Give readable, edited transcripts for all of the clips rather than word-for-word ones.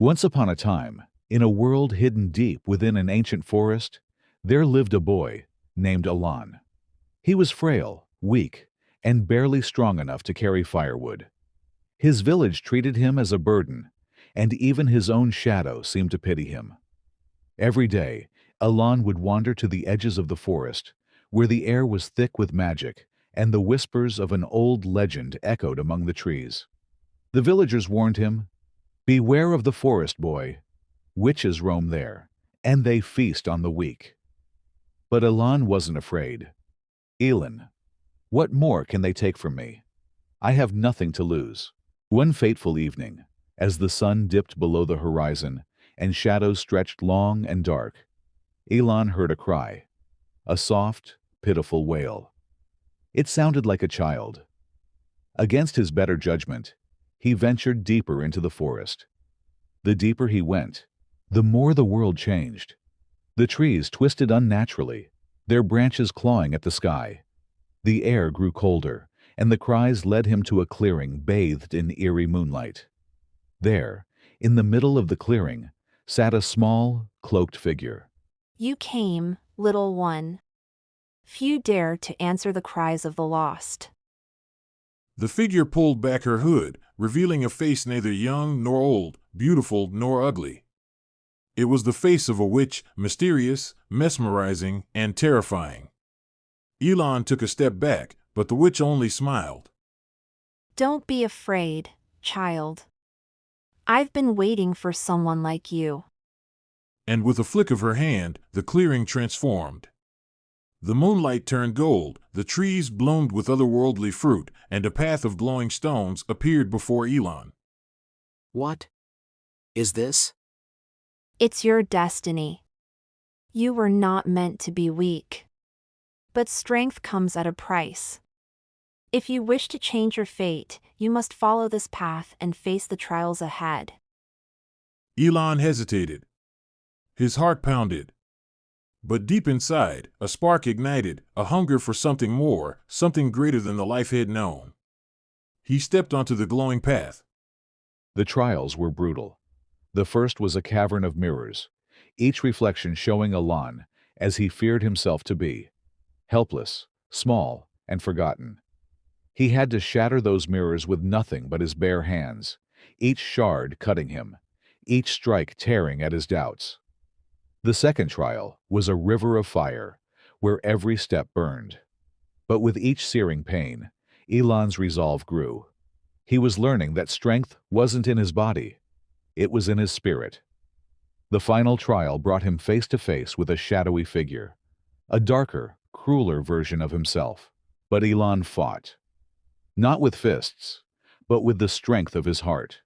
Once upon a time, in a world hidden deep within an ancient forest, there lived a boy named Elan. He was frail, weak, and barely strong enough to carry firewood. His village treated him as a burden, and even his own shadow seemed to pity him. Every day, Elan would wander to the edges of the forest, where the air was thick with magic, and the whispers of an old legend echoed among the trees. The villagers warned him, "Beware of the forest, boy. Witches roam there, and they feast on the weak." But Elan wasn't afraid. "Elan, what more can they take from me? I have nothing to lose." One fateful evening, as the sun dipped below the horizon and shadows stretched long and dark, Elan heard a cry, a soft, pitiful wail. It sounded like a child. Against his better judgment, he ventured deeper into the forest. The deeper he went, the more the world changed. The trees twisted unnaturally, their branches clawing at the sky. The air grew colder, and the cries led him to a clearing bathed in eerie moonlight. There, in the middle of the clearing, sat a small, cloaked figure. You came, little one. Few dare to answer the cries of the lost. The figure pulled back her hood, revealing a face neither young nor old, beautiful nor ugly. It was the face of a witch, mysterious, mesmerizing, and terrifying. Elan took a step back, but the witch only smiled. Don't be afraid, child. I've been waiting for someone like you. And with a flick of her hand, the clearing transformed. The moonlight turned gold, the trees bloomed with otherworldly fruit, and a path of glowing stones appeared before Elan. What is this? It's your destiny. You were not meant to be weak. But strength comes at a price. If you wish to change your fate, you must follow this path and face the trials ahead. Elan hesitated. His heart pounded. But deep inside, a spark ignited, a hunger for something more, something greater than the life he had known. He stepped onto the glowing path. The trials were brutal. The first was a cavern of mirrors, each reflection showing Elan as he feared himself to be, helpless, small, and forgotten. He had to shatter those mirrors with nothing but his bare hands, each shard cutting him, each strike tearing at his doubts. The second trial was a river of fire, where every step burned. But with each searing pain, Elan's resolve grew. He was learning that strength wasn't in his body, it was in his spirit. The final trial brought him face to face with a shadowy figure, a darker, crueler version of himself. But Elan fought. Not with fists, but with the strength of his heart.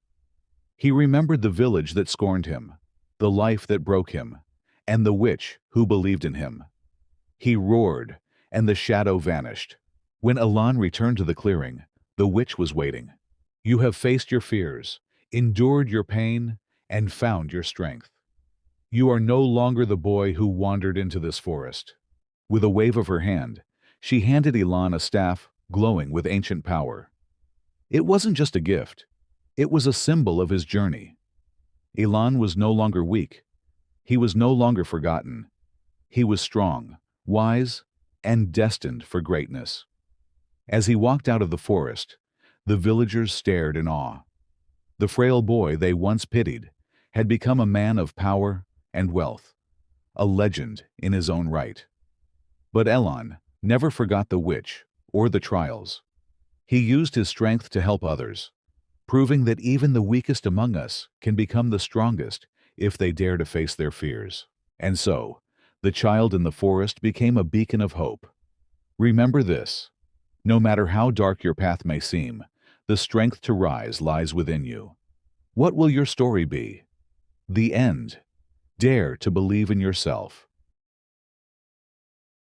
He remembered the village that scorned him, the life that broke him, and the witch who believed in him. He roared, and the shadow vanished. When Elan returned to the clearing, the witch was waiting. "You have faced your fears, endured your pain, and found your strength. You are no longer the boy who wandered into this forest." With a wave of her hand, she handed Elan a staff glowing with ancient power. It wasn't just a gift, it was a symbol of his journey. Elan was no longer weak. He was no longer forgotten. He was strong, wise, and destined for greatness. As he walked out of the forest, the villagers stared in awe. The frail boy they once pitied had become a man of power and wealth, a legend in his own right. But Elan never forgot the witch or the trials. He used his strength to help others, proving that even the weakest among us can become the strongest if they dare to face their fears. And so, the child in the forest became a beacon of hope. Remember this: no matter how dark your path may seem, the strength to rise lies within you. What will your story be? The end. Dare to believe in yourself.